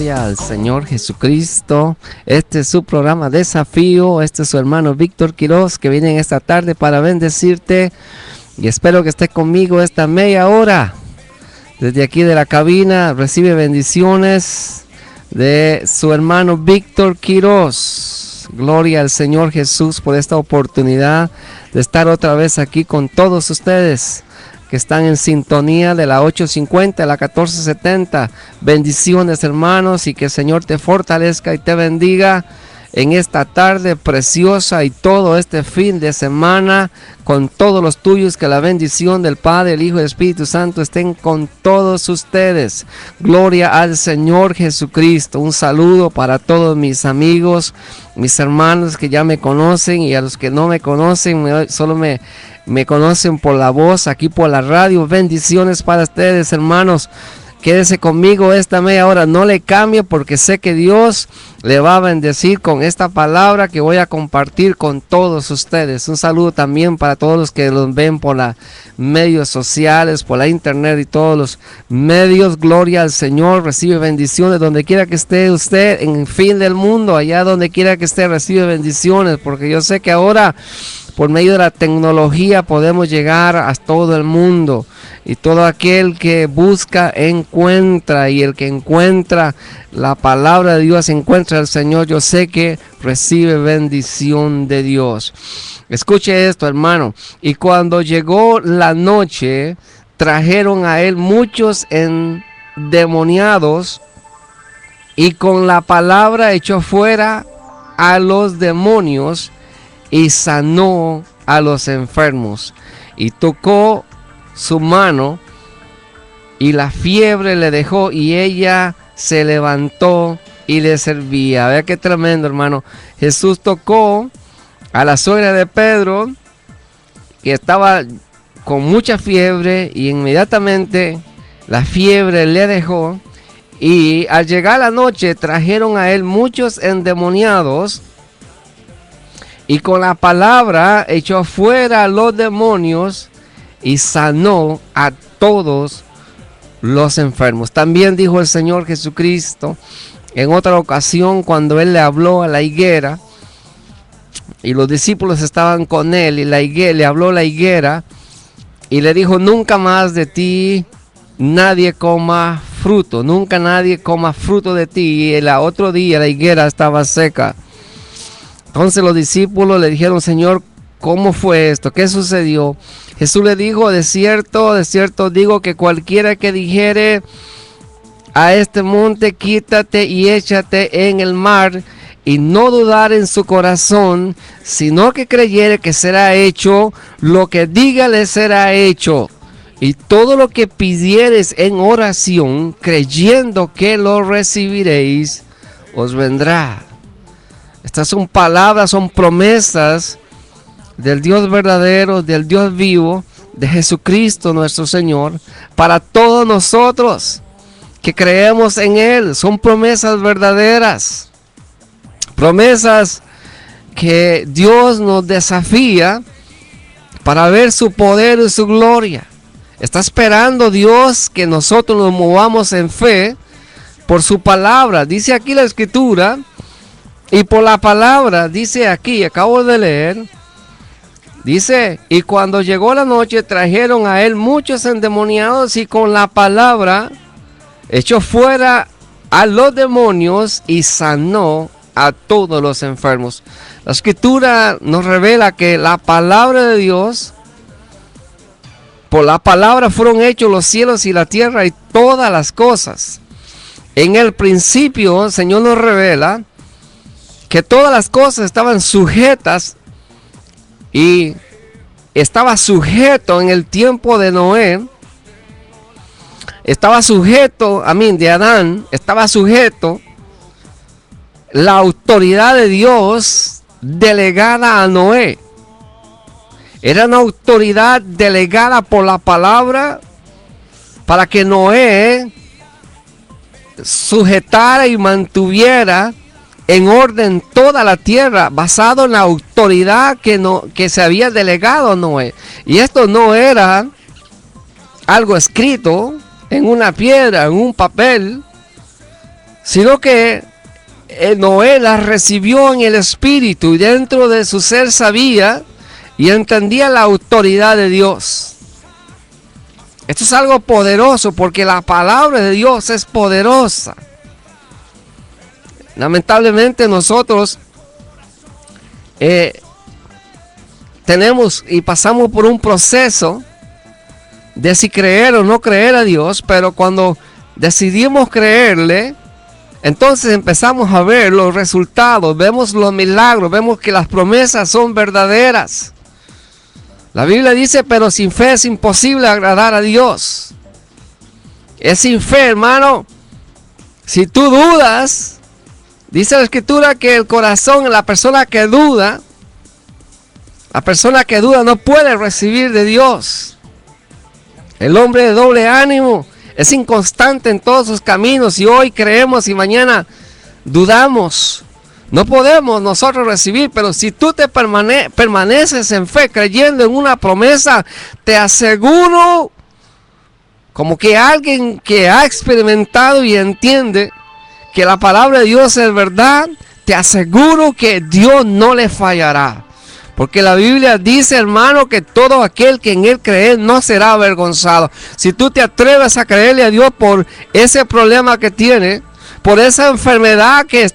Gloria al Señor Jesucristo. Este es su programa Desafío. Este es su hermano Víctor Quiroz, que viene en esta tarde para bendecirte. Y espero que estés conmigo esta media hora. Desde aquí de la cabina recibe bendiciones de su hermano Víctor Quiroz. Gloria al Señor Jesús por esta oportunidad de estar otra vez aquí con todos ustedes que están en sintonía de la 850 a la 1470. Bendiciones, hermanos, y que el Señor te fortalezca y te bendiga en esta tarde preciosa y todo este fin de semana con todos los tuyos. Que la bendición del Padre, el Hijo y el Espíritu Santo estén con todos ustedes. Gloria al Señor Jesucristo. Un saludo para todos mis amigos, mis hermanos que ya me conocen, y a los que no me conocen, solo me conocen por la voz, aquí por la radio. Bendiciones para ustedes, hermanos. Quédese conmigo esta media hora, no le cambie, porque sé que Dios le va a bendecir con esta palabra que voy a compartir con todos ustedes. Un saludo también para todos los que los ven por los medios sociales, por la internet y todos los medios. Gloria al Señor, recibe bendiciones donde quiera que esté usted, en el fin del mundo, allá donde quiera que esté, recibe bendiciones, porque yo sé que ahora por medio de la tecnología podemos llegar a todo el mundo, y todo aquel que busca encuentra, y el que encuentra la palabra de Dios encuentra al Señor. Yo sé que recibe bendición de Dios. Escuche esto, hermano. Y cuando llegó la noche, trajeron a él muchos endemoniados, y con la palabra echó fuera a los demonios y sanó a los enfermos. Y tocó su mano, y la fiebre le dejó, y ella se levantó y le servía. Vea qué tremendo, hermano. Jesús tocó a la suegra de Pedro, que estaba con mucha fiebre, y inmediatamente la fiebre le dejó. Y al llegar la noche trajeron a él muchos endemoniados, y con la palabra echó fuera a los demonios y sanó a todos los enfermos. También dijo el Señor Jesucristo en otra ocasión, cuando él le habló a la higuera y los discípulos estaban con él, y le habló la higuera y le dijo: nunca más de ti nadie coma fruto, nunca nadie coma fruto de ti. Y el otro día la higuera estaba seca. Entonces los discípulos le dijeron: Señor, ¿cómo fue esto? ¿Qué sucedió? Jesús le dijo: de cierto digo que cualquiera que dijere a este monte, quítate y échate en el mar, y no dudar en su corazón, sino que creyere que será hecho lo que diga, le será hecho. Y todo lo que pidiereis en oración, creyendo que lo recibiréis, os vendrá. Estas son palabras, son promesas del Dios verdadero, del Dios vivo, de Jesucristo nuestro Señor, para todos nosotros que creemos en Él. Son promesas verdaderas, promesas que Dios nos desafía para ver su poder y su gloria. Está esperando Dios que nosotros nos movamos en fe por su palabra. Dice aquí la Escritura, y por la palabra, dice aquí, acabo de leer, dice: y cuando llegó la noche trajeron a él muchos endemoniados, y con la palabra echó fuera a los demonios y sanó a todos los enfermos. La Escritura nos revela que la palabra de Dios, por la palabra fueron hechos los cielos y la tierra y todas las cosas. En el principio el Señor nos revela que todas las cosas estaban sujetas, y estaba sujeto en el tiempo de Noé, estaba sujeto, de Adán, estaba sujeto la autoridad de Dios delegada a Noé. Era una autoridad delegada por la palabra para que Noé sujetara y mantuviera en orden toda la tierra, basado en la autoridad que se había delegado a Noé. Y esto no era algo escrito en una piedra, en un papel, sino que Noé las recibió en el espíritu y dentro de su ser sabía y entendía la autoridad de Dios. Esto es algo poderoso porque la palabra de Dios es poderosa. Lamentablemente nosotros tenemos y pasamos por un proceso de si creer o no creer a Dios, pero cuando decidimos creerle, entonces empezamos a ver los resultados, vemos los milagros, vemos que las promesas son verdaderas. La Biblia dice, pero sin fe es imposible agradar a Dios. Es sin fe, hermano. Si tú dudas, dice la Escritura que el corazón, la persona que duda no puede recibir de Dios. El hombre de doble ánimo es inconstante en todos sus caminos y hoy creemos y mañana dudamos. No podemos nosotros recibir, pero si tú te permaneces en fe, creyendo en una promesa, te aseguro, como que alguien que ha experimentado y entiende que la palabra de Dios es verdad, te aseguro que Dios no le fallará. Porque la Biblia dice, hermano, que todo aquel que en Él cree no será avergonzado. Si tú te atreves a creerle a Dios por ese problema que tiene, por esa enfermedad que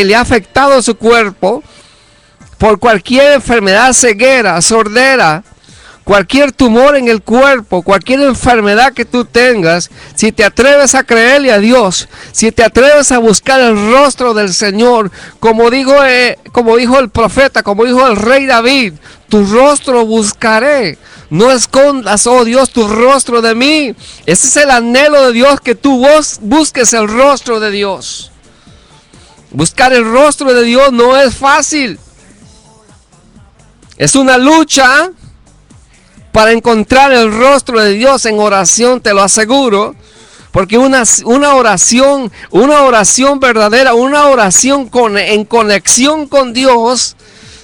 le ha afectado su cuerpo, por cualquier enfermedad, ceguera, sordera, cualquier tumor en el cuerpo, cualquier enfermedad que tú tengas, si te atreves a creerle a Dios, si te atreves a buscar el rostro del Señor, como dijo el profeta, como dijo el rey David, tu rostro buscaré, no escondas, oh Dios, tu rostro de mí. Ese es el anhelo de Dios, que tú busques el rostro de Dios. Buscar el rostro de Dios no es fácil. Es una lucha para encontrar el rostro de Dios en oración, te lo aseguro. Porque una oración verdadera, una oración en conexión con Dios,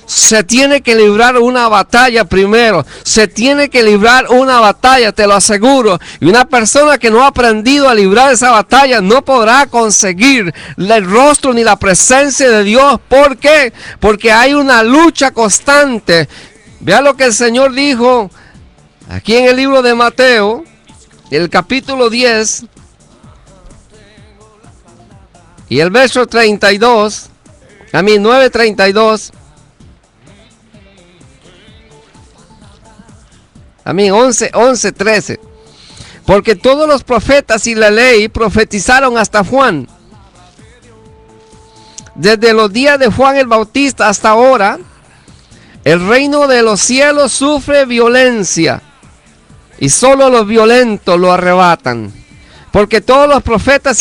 se tiene que librar una batalla primero. Se tiene que librar una batalla, te lo aseguro. Y una persona que no ha aprendido a librar esa batalla no podrá conseguir el rostro ni la presencia de Dios. ¿Por qué? Porque hay una lucha constante. Vea lo que el Señor dijo aquí en el libro de Mateo, el capítulo 10 y el verso 32, 9:32. 11:13. Porque todos los profetas y la ley profetizaron hasta Juan. Desde los días de Juan el Bautista hasta ahora, el reino de los cielos sufre violencia y solo los violentos lo arrebatan. Porque todos los profetas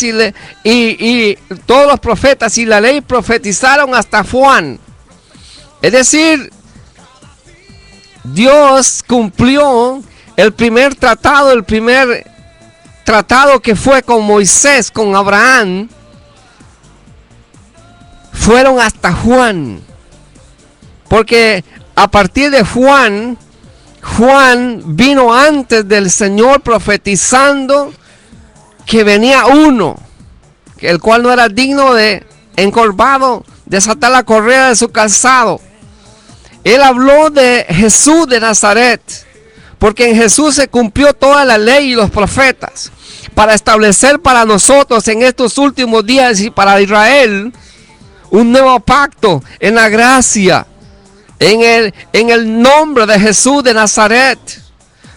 todos los profetas y la ley profetizaron hasta Juan. Es decir, Dios cumplió el primer tratado que fue con Moisés, con Abraham. Fueron hasta Juan. Porque a partir de Juan vino antes del Señor profetizando que venía uno, el cual no era digno de, encorvado, desatar la correa de su calzado. Él habló de Jesús de Nazaret, porque en Jesús se cumplió toda la ley y los profetas, para establecer para nosotros en estos últimos días y para Israel un nuevo pacto en la gracia, en el nombre de Jesús de Nazaret.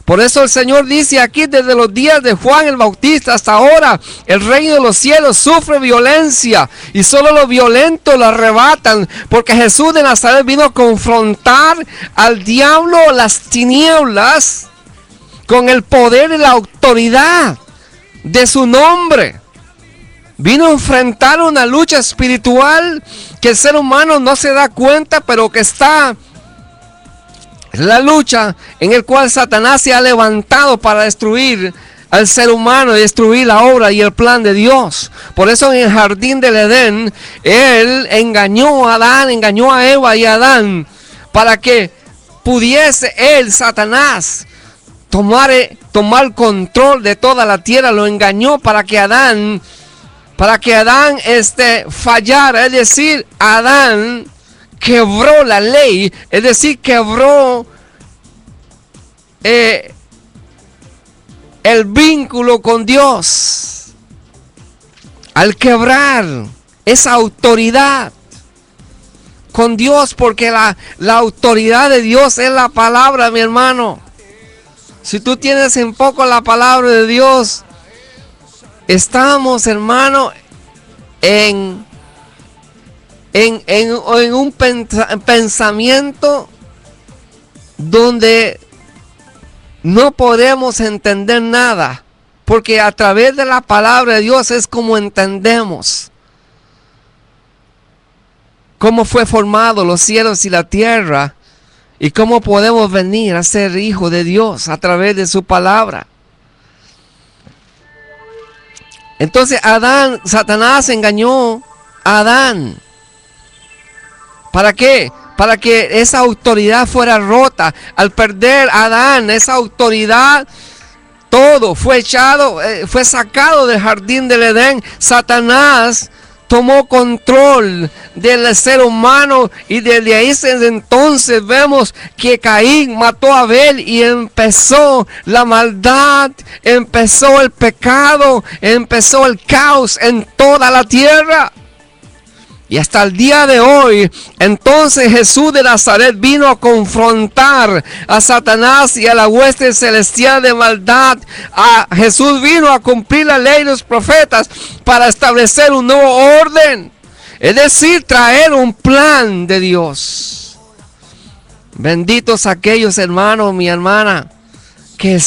Por eso el Señor dice aquí, desde los días de Juan el Bautista hasta ahora, el reino de los cielos sufre violencia y solo los violentos lo arrebatan, porque Jesús de Nazaret vino a confrontar al diablo, las tinieblas, con el poder y la autoridad de su nombre. Vino a enfrentar una lucha espiritual que el ser humano no se da cuenta, pero que está. Es la lucha en la cual Satanás se ha levantado para destruir al ser humano y destruir la obra y el plan de Dios. Por eso en el jardín del Edén, él engañó a Adán, engañó a Eva y a Adán, para que pudiese él, Satanás, tomar control de toda la tierra. Lo engañó para que Adán para que Adán fallara, es decir, Adán quebró la ley, es decir, quebró el vínculo con Dios. Al quebrar esa autoridad con Dios, porque la autoridad de Dios es la palabra, mi hermano. Si tú tienes en poco la palabra de Dios, estamos, hermano, en un pensamiento donde no podemos entender nada, porque a través de la palabra de Dios es como entendemos cómo fue formado los cielos y la tierra y cómo podemos venir a ser hijos de Dios a través de su palabra. Entonces Satanás engañó a Adán. ¿Para qué? Para que esa autoridad fuera rota. Al perder a Adán esa autoridad, todo fue fue sacado del jardín del Edén. Satanás tomó control del ser humano y desde ahí entonces vemos que Caín mató a Abel y empezó la maldad, empezó el pecado, empezó el caos en toda la tierra. Y hasta el día de hoy, entonces Jesús de Nazaret vino a confrontar a Satanás y a la hueste celestial de maldad. Jesús vino a cumplir la ley de los profetas para establecer un nuevo orden. Es decir, traer un plan de Dios. Benditos aquellos hermanos, mi hermana, que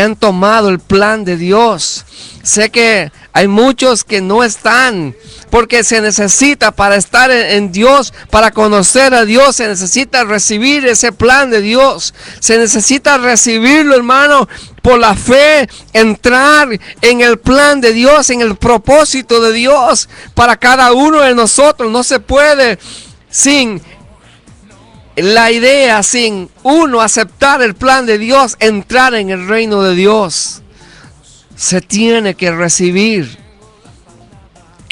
han tomado el plan de Dios. Sé que hay muchos que no están, porque se necesita para estar en Dios, para conocer a Dios, se necesita recibir ese plan de Dios. Se necesita recibirlo, hermano, por la fe, entrar en el plan de Dios, en el propósito de Dios para cada uno de nosotros. No se puede sin la idea, sin uno aceptar el plan de Dios, entrar en el reino de Dios. Se tiene que recibir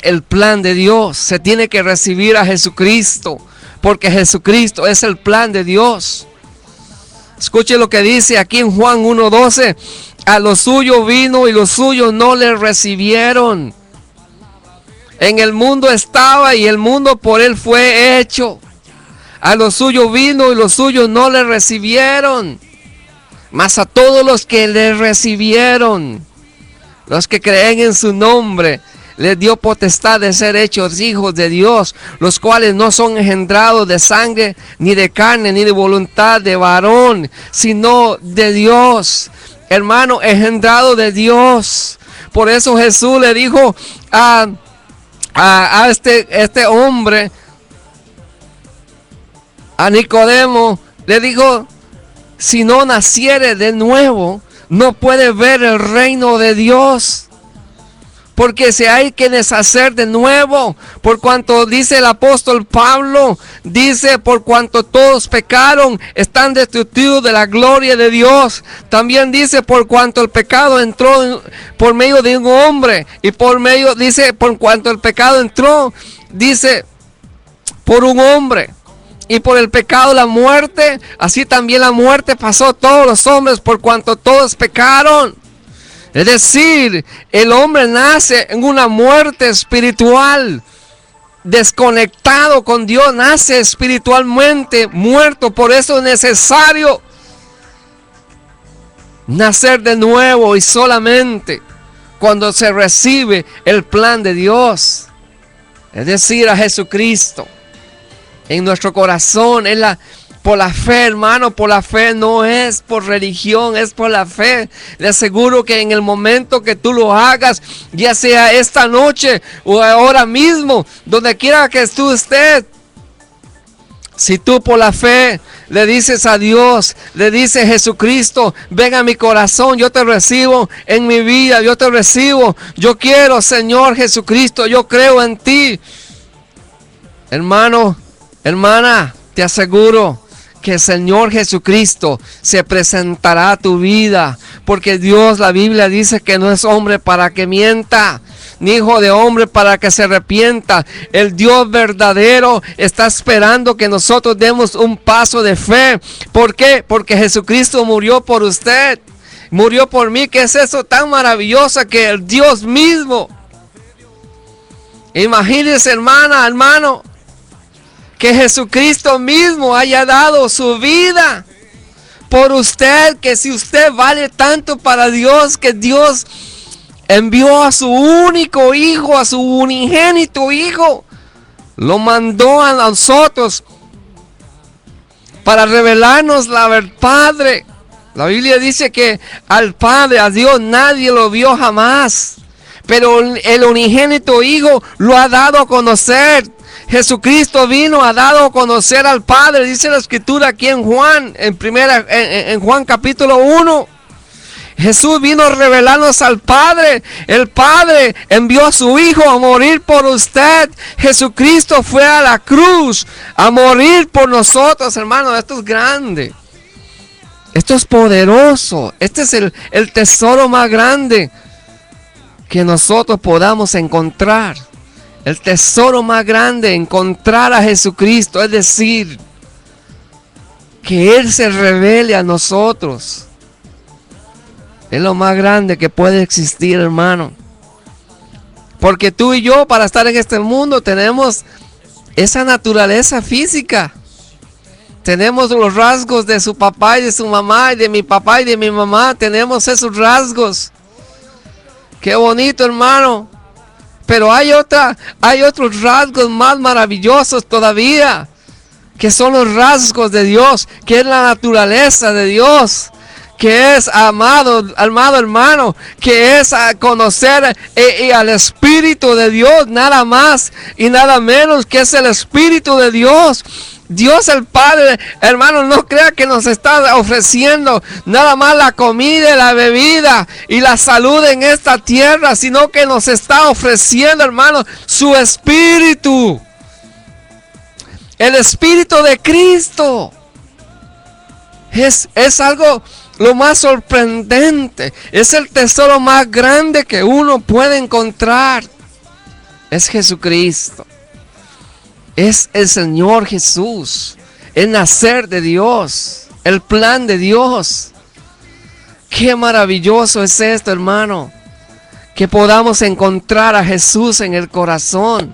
el plan de Dios, se tiene que recibir a Jesucristo, porque Jesucristo es el plan de Dios. Escuche lo que dice aquí en Juan 1:12: a los suyos vino y los suyos no le recibieron. En el mundo estaba y el mundo por él fue hecho. A los suyos vino y los suyos no le recibieron. Mas a todos los que le recibieron, los que creen en su nombre, les dio potestad de ser hechos hijos de Dios, los cuales no son engendrados de sangre, ni de carne, ni de voluntad de varón, sino de Dios. Hermano, engendrado de Dios. Por eso Jesús le dijo a este hombre, a Nicodemo, le dijo: si no naciere de nuevo, no puede ver el reino de Dios. Porque si hay que deshacer de nuevo, por cuanto dice el apóstol Pablo, dice: por cuanto todos pecaron, están destituidos de la gloria de Dios. También dice: por cuanto el pecado entró por medio de un hombre, y por cuanto el pecado entró, dice, por un hombre. Y por el pecado la muerte, así también la muerte pasó a todos los hombres, por cuanto todos pecaron. Es decir, el hombre nace en una muerte espiritual, desconectado con Dios, nace espiritualmente muerto. Por eso es necesario nacer de nuevo, y solamente cuando se recibe el plan de Dios, es decir, a Jesucristo en nuestro corazón, por la fe, hermano, por la fe, no es por religión, es por la fe. Le aseguro que en el momento que tú lo hagas, ya sea esta noche o ahora mismo, donde quiera que tú estés, si tú por la fe le dices a Dios, le dices: Jesucristo, ven a mi corazón, yo te recibo en mi vida, yo te recibo, yo quiero, Señor Jesucristo, yo creo en ti. Hermano, hermana, te aseguro que el Señor Jesucristo se presentará a tu vida, porque Dios, la Biblia dice que no es hombre para que mienta. ni hijo de hombre para que se arrepienta. El Dios verdadero está esperando que nosotros demos un paso de fe. ¿Por qué? Porque Jesucristo murió por usted, murió por mí. ¿Qué es eso tan maravilloso? Que el Dios mismo, imagínese, hermana, hermano, que Jesucristo mismo haya dado su vida por usted, que si usted vale tanto para Dios, que Dios envió a su único hijo, a su unigénito hijo, lo mandó a nosotros para revelarnos al Padre. La Biblia dice que al Padre, a Dios, nadie lo vio jamás, pero el unigénito hijo lo ha dado a conocer. Jesucristo vino, ha dado a conocer al Padre, dice la Escritura aquí en Juan, en Juan capítulo 1. Jesús vino a revelarnos al Padre. El Padre envió a su Hijo a morir por usted. Jesucristo fue a la cruz a morir por nosotros, hermano. Esto es grande. Esto es poderoso. Este es el tesoro más grande que nosotros podamos encontrar. El tesoro más grande, encontrar a Jesucristo, es decir, que Él se revele a nosotros. Es lo más grande que puede existir, hermano. Porque tú y yo, para estar en este mundo, tenemos esa naturaleza física. Tenemos los rasgos de su papá y de su mamá, y de mi papá y de mi mamá. Tenemos esos rasgos. Qué bonito, hermano. Pero hay otros rasgos más maravillosos todavía, que son los rasgos de Dios, que es la naturaleza de Dios, que es amado hermano, que es a conocer al Espíritu de Dios, nada más y nada menos, que es el Espíritu de Dios. Dios el Padre, hermano, no crea que nos está ofreciendo nada más la comida y la bebida y la salud en esta tierra, sino que nos está ofreciendo, hermano, su Espíritu. El Espíritu de Cristo. Es algo lo más sorprendente. Es el tesoro más grande que uno puede encontrar. Es Jesucristo. Es el Señor Jesús, el nacer de Dios, el plan de Dios. Qué maravilloso es esto, hermano, que podamos encontrar a Jesús en el corazón.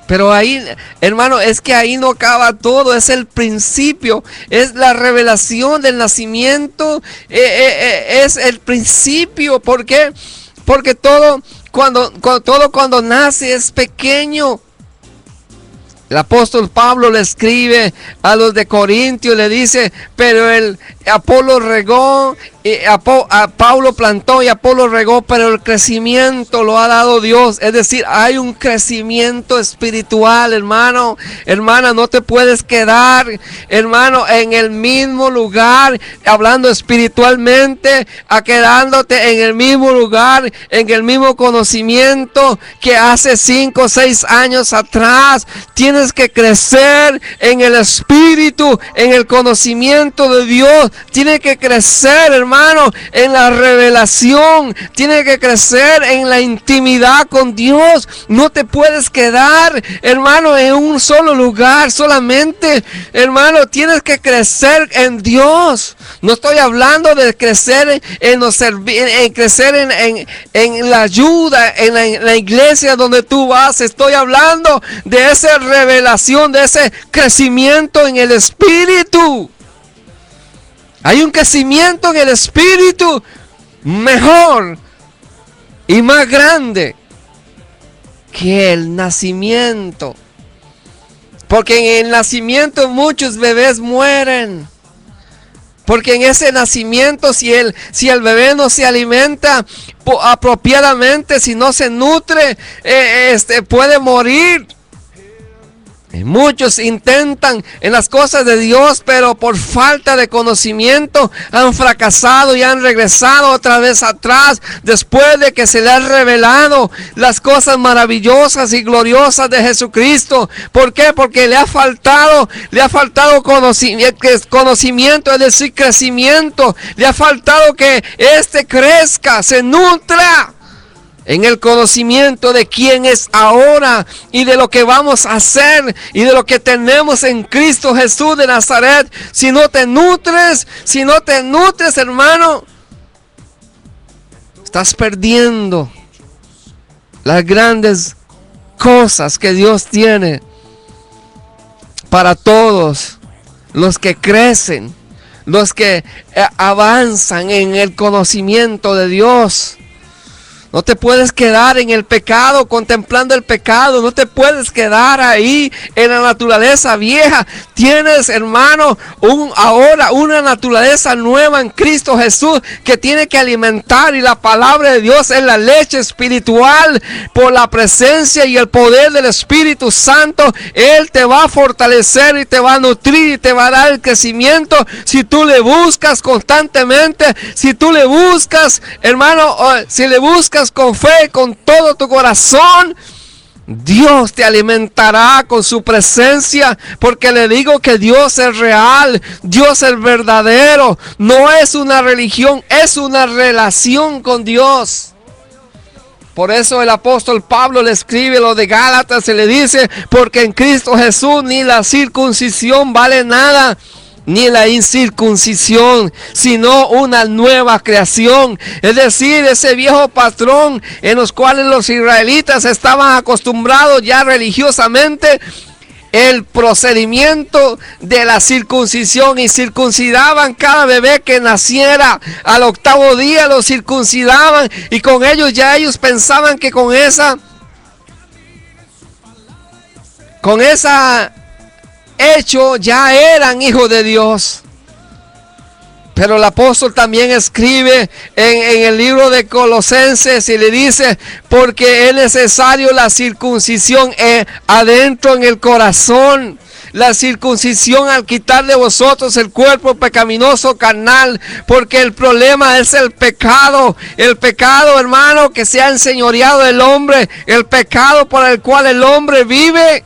Pero ahí, hermano, es que ahí no acaba todo, es el principio, es la revelación del nacimiento, es el principio. ¿Por qué? Porque todo cuando nace es pequeño. El apóstol Pablo le escribe a los de Corintios, le dice, pero el Apolo regó, Pablo plantó y Apolo regó, pero el crecimiento lo ha dado Dios. Es decir, hay un crecimiento espiritual, hermano. Hermana, no te puedes quedar, hermano, en el mismo lugar, hablando espiritualmente, quedándote en el mismo lugar, en el mismo conocimiento que hace 5 o 6 años atrás. Tienes que crecer en el Espíritu, en el conocimiento de Dios. Tiene que crecer, hermano, en la revelación. Tiene que crecer en la intimidad con Dios. No te puedes quedar, hermano, en un solo lugar solamente. Hermano, tienes que crecer en Dios. No estoy hablando de crecer en la ayuda, en la iglesia donde tú vas. Estoy hablando de esa revelación, de ese crecimiento en el Espíritu. Hay un crecimiento en el Espíritu mejor y más grande que el nacimiento. Porque en el nacimiento muchos bebés mueren. Porque en ese nacimiento, si el bebé no se alimenta apropiadamente, si no se nutre, puede morir. Muchos intentan en las cosas de Dios, pero por falta de conocimiento han fracasado y han regresado otra vez atrás después de que se les ha revelado las cosas maravillosas y gloriosas de Jesucristo. ¿Por qué? Porque le ha faltado conocimiento, es decir, crecimiento. Le ha faltado que crezca, se nutra en el conocimiento de quién es ahora y de lo que vamos a hacer y de lo que tenemos en Cristo Jesús de Nazaret. Si no te nutres, hermano, estás perdiendo las grandes cosas que Dios tiene para todos los que crecen, los que avanzan en el conocimiento de Dios. No te puedes quedar en el pecado, contemplando el pecado. No te puedes quedar ahí en la naturaleza vieja. Tienes, hermano, ahora una naturaleza nueva en Cristo Jesús que tiene que alimentar. Y la palabra de Dios es la leche espiritual. Por la presencia y el poder del Espíritu Santo, Él te va a fortalecer y te va a nutrir y te va a dar el crecimiento. Si tú le buscas constantemente, si tú le buscas, hermano, si le buscas con fe, con todo tu corazón, Dios te alimentará con su presencia, porque le digo que Dios es real, Dios es verdadero, no es una religión, es una relación con Dios. Por eso el apóstol Pablo le escribe lo de Gálatas y le dice, porque en Cristo Jesús ni la circuncisión vale nada, ni la incircuncisión, sino una nueva creación. Es decir, ese viejo patrón en los cuales los israelitas estaban acostumbrados ya religiosamente, el procedimiento de la circuncisión, y circuncidaban cada bebé que naciera. Al 8º día lo circuncidaban, y con ellos ellos pensaban que con esa hecho ya eran hijos de Dios. Pero el apóstol también escribe en el libro de Colosenses y le dice, porque es necesario la circuncisión adentro en el corazón. La circuncisión al quitar de vosotros el cuerpo pecaminoso carnal, porque el problema es el pecado, hermano, que se ha enseñoreado del hombre, el pecado por el cual el hombre vive.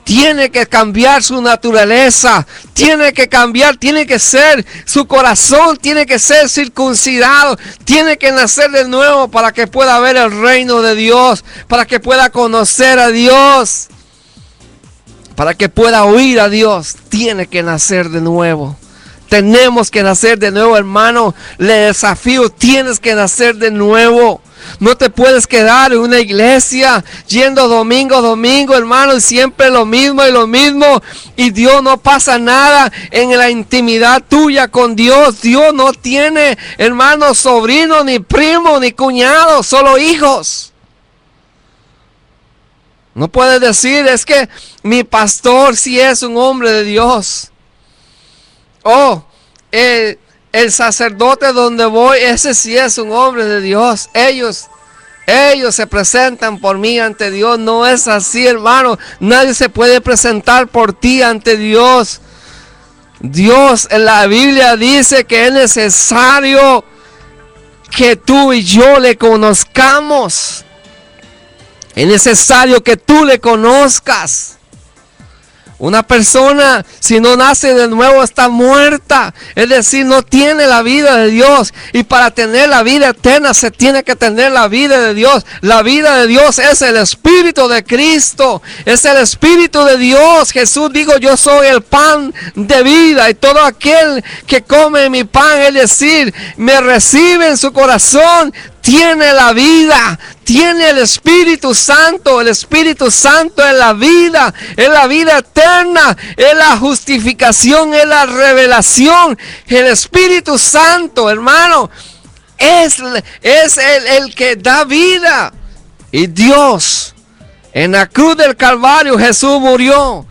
Tiene que cambiar su naturaleza, tiene que cambiar, tiene que ser, su corazón tiene que ser circuncidado, tiene que nacer de nuevo para que pueda ver el reino de Dios, para que pueda conocer a Dios, para que pueda oír a Dios. Tiene que nacer de nuevo. Tenemos que nacer de nuevo, hermano. Le desafío, tienes que nacer de nuevo. No te puedes quedar en una iglesia yendo domingo a domingo, hermano, y siempre lo mismo, y Dios no pasa nada en la intimidad tuya con Dios. Dios no tiene, hermano, sobrino, ni primo, ni cuñado, solo hijos. No puedes decir, es que mi pastor sí es un hombre de Dios. El sacerdote donde voy, ese sí es un hombre de Dios. Ellos se presentan por mí ante Dios. No es así, hermano. Nadie se puede presentar por ti ante Dios. Dios en la Biblia dice que es necesario que tú y yo le conozcamos. Es necesario que tú le conozcas. Una persona, si no nace de nuevo, está muerta. Es decir, no tiene la vida de Dios. Y para tener la vida eterna se tiene que tener la vida de Dios. La vida de Dios es el Espíritu de Cristo. Es el Espíritu de Dios. Jesús dijo, yo soy el pan de vida. Y todo aquel que come mi pan, es decir, me recibe en su corazón, tiene la vida, tiene el Espíritu Santo. El Espíritu Santo es la vida eterna, es la justificación, es la revelación. El Espíritu Santo, hermano, es el que da vida. Y Dios, en la cruz del Calvario, Jesús murió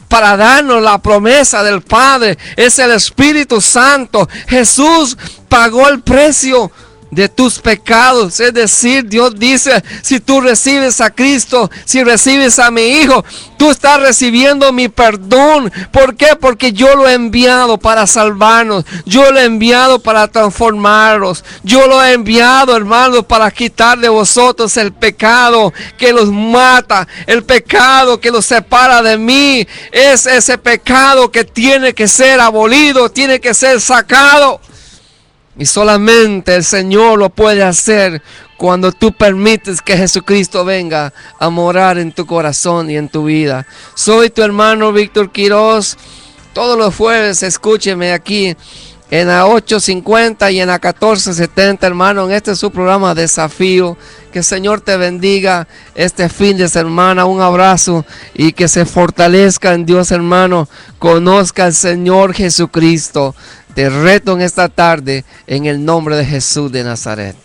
para darnos la promesa del Padre. Es el Espíritu Santo. Jesús pagó el precio de tus pecados. Es decir, Dios dice, si tú recibes a Cristo, si recibes a mi Hijo, tú estás recibiendo mi perdón. ¿Por qué? Porque yo lo he enviado para salvarnos. Yo lo he enviado para transformarlos. Yo lo he enviado, hermanos, para quitar de vosotros el pecado que los mata, el pecado que los separa de mí. Es ese pecado que tiene que ser abolido, tiene que ser sacado. Y solamente el Señor lo puede hacer cuando tú permites que Jesucristo venga a morar en tu corazón y en tu vida. Soy tu hermano Víctor Quiroz. Todos los jueves escúcheme aquí en la 850 y en la 1470, hermano, en este es su programa Desafío. Que el Señor te bendiga este fin de semana. Un abrazo y que se fortalezca en Dios, hermano. Conozca al Señor Jesucristo. Te reto en esta tarde en el nombre de Jesús de Nazaret.